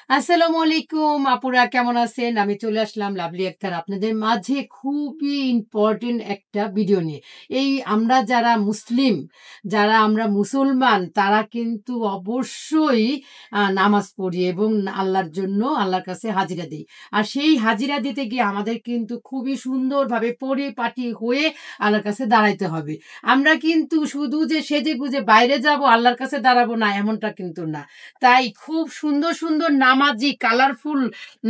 আসসালামু আলাইকুম আপুরা, কেমন আছেন? আমি চলে আসলাম লাভলি আক্তার আপনাদের মাঝে খুবই ইম্পর্টেন্ট একটা ভিডিও নিয়ে। আমরা যারা মুসলিম, যারা আমরা মুসলমান তারা কিন্তু অবশ্যই নামাজ পড়ি এবং আল্লাহর জন্য আল্লাহর কাছে হাজিরা দিই। আর সেই হাজিরা দিতে গিয়ে আমাদের কিন্তু খুবই সুন্দরভাবে পরিপাটি হয়ে আল্লাহর কাছে দাঁড়াইতে হবে। আমরা কিন্তু শুধু যে সেজেগুজে বাইরে যাব আল্লাহর কাছে দাঁড়াবো না, এমনটা কিন্তু না। তাই খুব সুন্দর, সুন্দর নামাজি কালারফুল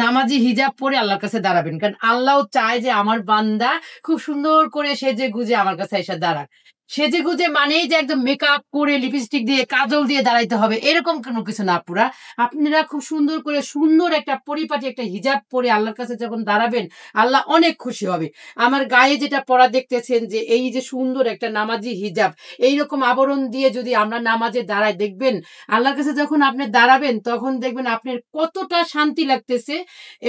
নামাজি হিজাব পরে আল্লাহর কাছে দাঁড়াবেন। কারণ আল্লাহও চায় যে আমার বান্দা খুব সুন্দর করে সেজে-গুজে আমার কাছে এসে দাঁড়াক। সেজে-গুজে মানেই যে একদম মেকআপ করে, লিপস্টিক দিয়ে, কাজল দিয়ে দাঁড়াইতে হবে, এরকম কোনো কিছু না আপুরা। আপনারা খুব সুন্দর করে সুন্দর একটা পরিপাটি একটা হিজাব পরে আল্লাহর কাছে যখন দাঁড়াবেন, আল্লাহ অনেক খুশি হবে। আমার গায়ে যেটা পরা দেখতেছেন যে এই যে সুন্দর একটা নামাজি হিজাব, এইরকম আবরণ দিয়ে যদি আমরা নামাজে দাঁড়াই দেখবেন আল্লাহর কাছে যখন আপনি দাঁড়াবেন তখন দেখবেন আপনার কতটা শান্তি লাগতেছে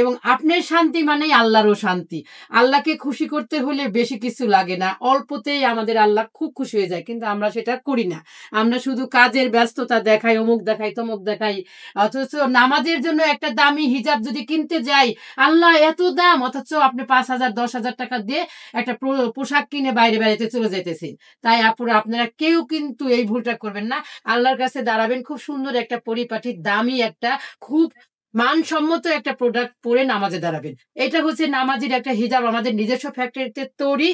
এবং আপনার শান্তি মানেই আল্লাহরও শান্তি। আল্লাহকে খুশি করতে হলে বেশি কিছু লাগে না, অল্পতেই আমাদের আল্লাহ খুব খুশি হয়ে যায়, কিন্তু আমরা সেটা করি না। আমরা শুধু কাজের ব্যস্ততা দেখাই, অমুক দেখাই, তমুক দেখাই। অথচ নামাজের জন্য একটা দামি হিজাব যদি কিনতে যাই, আল্লাহ এত দাম, অথচ আপনি 5,000 10,000 টাকা দিয়ে একটা পোশাক কিনে বাইরে বেড়াতে চলে যেতেছেন। তাই আপুরা আপনারা কেউ কিন্তু এই ভুলটা করবেন না। আল্লাহর কাছে দাঁড়াবেন, খুব সুন্দর একটা পরিপাটি দামি একটা খুব মানসম্মত একটা প্রোডাক্ট পরে নামাজে দাঁড়াবেন। এটা হচ্ছে নামাজের একটা হিজাব, আমাদের নিজস্ব ফ্যাক্টরিতে তৈরি।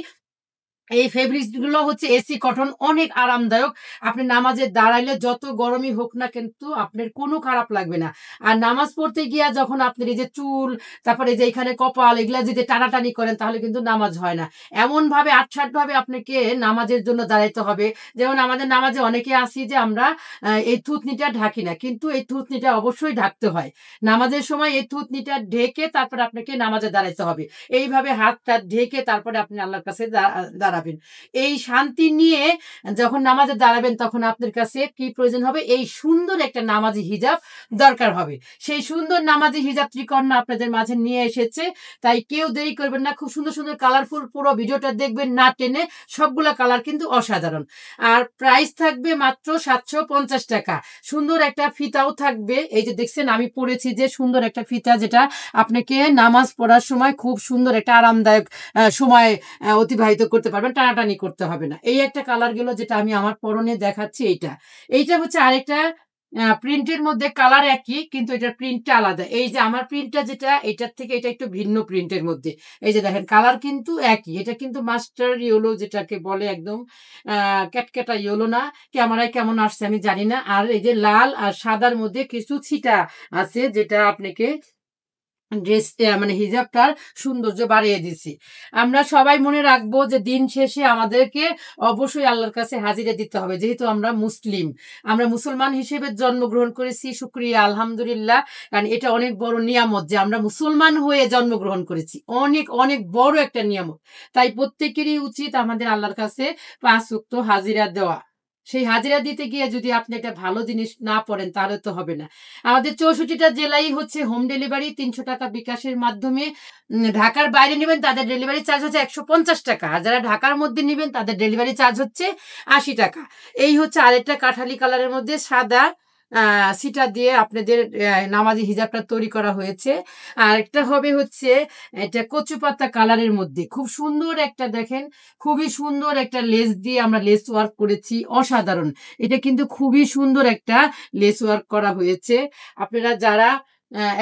এই ফেব্রিক্স গুলো হচ্ছে এসি কটন, অনেক আরামদায়ক। আপনি নামাজে দাঁড়াইলে যত গরমই হোক না কিন্তু আপনার কোনো খারাপ লাগবে না। আর নামাজ পড়তে গিয়া যখন আপনার এই যে চুল, তারপরে যে এখানে কপাল, এগুলা যদি টানাটানি করেন তাহলে কিন্তু নামাজ হয় না। এমনভাবে আটসাটভাবে আপনাকে নামাজের জন্য দাঁড়াইতে হবে। যেমন আমাদের নামাজে অনেকে আছি যে আমরা এই থুতনিটা ঢাকি না, কিন্তু এই থুতনিটা অবশ্যই ঢাকতে হয়। নামাজের সময় এই থুতনিটা ঢেকে তারপরে আপনাকে নামাজে দাঁড়াইতে হবে। এইভাবে হাত-টাত ঢেকে তারপরে আপনি আল্লাহর কাছে দাঁড়াবেন। এই শান্তি নিয়ে যখন নামাজে দাঁড়াবেন তখন আপনার কাছে কি প্রয়োজন হবে? এই সুন্দর একটা নামাজি হিজাব দরকার হবে। সেই সুন্দর নামাজি হিজাব ত্রিকন্যা আপনাদের মাঝে নিয়ে এসেছে। তাই কেউ দেরি করবেন না। খুব সুন্দর, সুন্দর কালারফুল পুরো ভিডিওটা দেখবেন না টেনে। সবগুলা কালার কিন্তু অসাধারণ। আর প্রাইস থাকবে মাত্র ৳750। সুন্দর একটা ফিতাও থাকবে। এই যে দেখছেন আমি পড়েছি যে সুন্দর একটা ফিতা, যেটা আপনাকে নামাজ পড়ার সময় খুব সুন্দর একটা আরামদায়ক সময় অতিবাহিত করতে পারবেন, টানাটানি করতে হবে না। এই একটা কালার গেল, যেটা আমি আমার পরনে দেখাচ্ছি এইটা। এইটা হচ্ছে আরেকটা প্রিন্টের মধ্যে, কালার একই কিন্তু এটার প্রিন্টটা আলাদা। এই যে আমার প্রিন্টটা যেটা, এটার থেকে এটা একটু ভিন্ন প্রিন্টের মধ্যে। এই যে দেখেন কালার কিন্তু একই। এটা কিন্তু মাস্টার ইয়েলো যেটাকে বলে, একদম ক্যাটক্যাটা ইয়েলো না। ক্যামেরায় কেমন আসছে আমি জানি না। আর এই যে লাল আর সাদার মধ্যে কিছু ছিটা আছে, যেটা আপনাকে ড্রেসটা মানে হিজাবটার সৌন্দর্য বাড়িয়ে দিছি। আমরা সবাই মনে রাখবো যে দিন শেষে আমাদেরকে অবশ্যই আল্লাহর কাছে হাজিরা দিতে হবে। যেহেতু আমরা মুসলিম, আমরা মুসলমান হিসেবে জন্মগ্রহণ করেছি, শুকরিয়া আলহামদুলিল্লাহ। কারণ এটা অনেক বড় নিয়ামত যে আমরা মুসলমান হয়ে জন্মগ্রহণ করেছি। অনেক, অনেক বড় একটা নিয়ামত। তাই প্রত্যেকেরই উচিত আমাদের আল্লাহর কাছে ৫ ওয়াক্ত হাজিরা দেওয়া। সেই হাজিরা দিতে গিয়ে যদি আপনি একটা ভালো জিনিস না পড়েন তাহলে তো হবে না। আমাদের ৬৪টা জেলাই হচ্ছে হোম ডেলিভারি, ৳৩০০ বিকাশের মাধ্যমে। ঢাকার বাইরে নিবেন তাদের ডেলিভারি চার্জ হচ্ছে ৳১৫০। আর যারা ঢাকার মধ্যে নিবেন তাদের ডেলিভারি চার্জ হচ্ছে ৳৮০। এই হচ্ছে আরেকটা কাঠালি কালারের মধ্যে সাদা সিটা দিয়ে আপনাদের নামাজি হিজাবটা তৈরি করা হয়েছে। আরেকটা হবে হচ্ছে এটা কচু পাতা কালারের মধ্যে। খুব সুন্দর একটা দেখেন, খুবই সুন্দর একটা লেস দিয়ে আমরা লেস ওয়ার্ক করেছি, অসাধারণ। এটা কিন্তু খুবই সুন্দর একটা লেস ওয়ার্ক করা হয়েছে। আপনারা যারা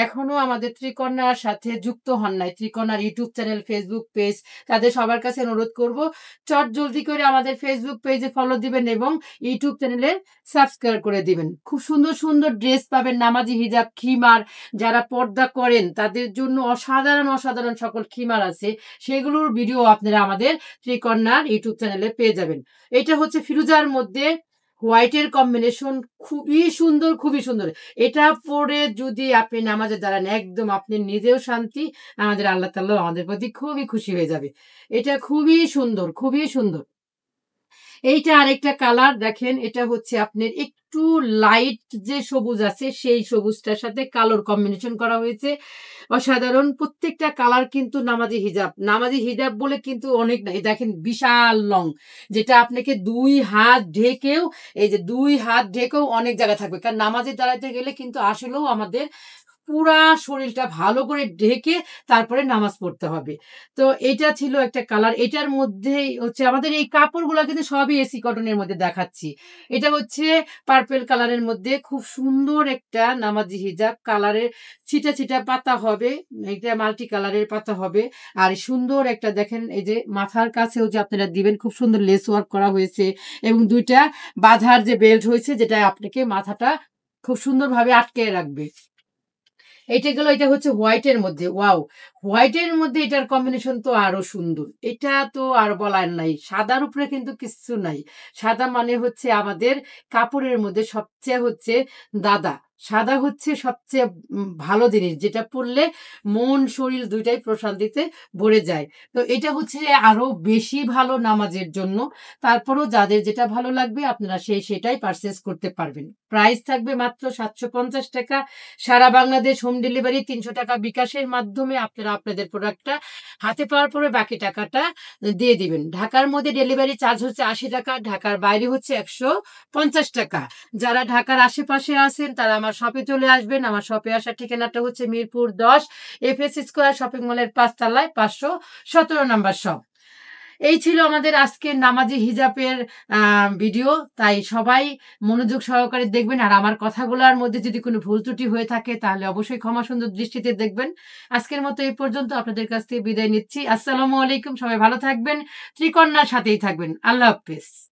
এখনো আমাদের ত্রিকন্যার সাথে যুক্ত হন নাই, ত্রিকন্যার ইউটিউব চ্যানেল, ফেসবুক পেজ, তাদের সবার কাছে অনুরোধ করব চটজলদি করে আমাদের ফেসবুক পেজে ফলো দিবেন এবং ইউটিউব চ্যানেলে সাবস্ক্রাইব করে দিবেন। খুব সুন্দর, সুন্দর ড্রেস পাবেন, নামাজি হিজাব, খিমার। যারা পর্দা করেন তাদের জন্য অসাধারণ, অসাধারণ সকল খিমার আছে। সেগুলোর ভিডিও আপনারা আমাদের ত্রিকন্যার ইউটিউব চ্যানেলে পেয়ে যাবেন। এটা হচ্ছে ফিরোজার মধ্যে হোয়াইটের কম্বিনেশন, খুবই সুন্দর, খুবই সুন্দর। এটা পরে যদি আপনি নামাজে দাঁড়ান একদম আপনি নিজেও শান্তি, আমাদের আল্লাহ তাআলাও আমাদের প্রতি খুবই খুশি হয়ে যাবে। এটা খুবই সুন্দর, খুবই সুন্দর। এইটা আরেকটা কালার দেখেন, এটা হচ্ছে আপনার একটু লাইট যে সবুজ আছে সেই সবুজটার সাথে কালোর কম্বিনেশন করা হয়েছে। অসাধারণ প্রত্যেকটা কালার কিন্তু নামাজি হিজাব। নামাজি হিজাব বলে কিন্তু অনেক না। এই দেখেন বিশাল লং, যেটা আপনাকে ২ হাত ঢেকেও, এই যে ২ হাত ঢেকেও অনেক জায়গা থাকবে। কারণ নামাজে দাঁড়াতে গেলে কিন্তু আসলেও আমাদের পুরা শরীরটা ভালো করে ঢেকে তারপরে নামাজ পড়তে হবে। তো এটা ছিল একটা কালার। এটার মধ্যেই হচ্ছে আমাদের এই কাপড়গুলা কিন্তু সবই এসি কটনের মধ্যে দেখাচ্ছি। এটা হচ্ছে পার্পল কালারের মধ্যে খুব সুন্দর একটা নামাজি হিজাব কালারের ছিটা পাতা হবে। এটা মাল্টি কালারের পাতা হবে। আর সুন্দর একটা দেখেন এই যে মাথার কাছেও যে আপনারা দিবেন খুব সুন্দর লেস ওয়ার্ক করা হয়েছে এবং ২ টা বাঁধার যে বেল্ট হয়েছে যেটা আপনাকে মাথাটা খুব সুন্দরভাবে আটকে রাখবে। এইটা গেল এটা হচ্ছে হোয়াইটের মধ্যে। ওয়াও! হোয়াইটের মধ্যে এটার কম্বিনেশন তো আরো সুন্দর। এটা তো আর বলার নাই। সাদার উপরে কিন্তু কিচ্ছু নাই। সাদা মানে হচ্ছে আমাদের কাপড়ের মধ্যে সবচেয়ে হচ্ছে দাদা। সাদা হচ্ছে সবচেয়ে ভালো জিনিস যেটা পড়লে মন শরীর ২ টাই প্রশান্তিতে ভরে যায়। তো এটা হচ্ছে আরো বেশি ভালো নামাজের জন্য। তারপরেও যাদের যেটা ভালো লাগবে আপনারা সেটাই পারচেজ করতে পারবেন। প্রাইস থাকবে মাত্র ৳৭৫০। সারা বাংলাদেশ হোম ডেলিভারি ৳৩০০ বিকাশের মাধ্যমে আপনারা আপনাদের প্রোডাক্টটা হাতে পাওয়ার পরে বাকি টাকাটা দিয়ে দিবেন। ঢাকার মধ্যে ডেলিভারি চার্জ হচ্ছে ৳৮০, ঢাকার বাইরে হচ্ছে ৳১৫০। যারা ঢাকার আশেপাশে আছেন তারা আমার শপে চলে আসবেন। আমার শপে আসার ঠিকানাটা হচ্ছে মিরপুর ১০ এফএস স্কয়ার শপিং মলের ৫ তলায় ৫১৭ নাম্বার শপ। এই ছিল আমাদের আজকের নামাজি হিজাবের ভিডিও। তাই সবাই মনোযোগ সহকারে দেখবেন। আর আমার কথাগুলার মধ্যে যদি কোনো ভুল ত্রুটি হয়ে থাকে তাহলে অবশ্যই ক্ষমা সুন্দর দৃষ্টিতে দেখবেন। আজকের মতো এই পর্যন্ত আপনাদের কাছ থেকে বিদায় নিচ্ছি। আসসালামু আলাইকুম। সবাই ভালো থাকবেন। ত্রিকন্যার সাথেই থাকবেন। আল্লাহ হাফেজ।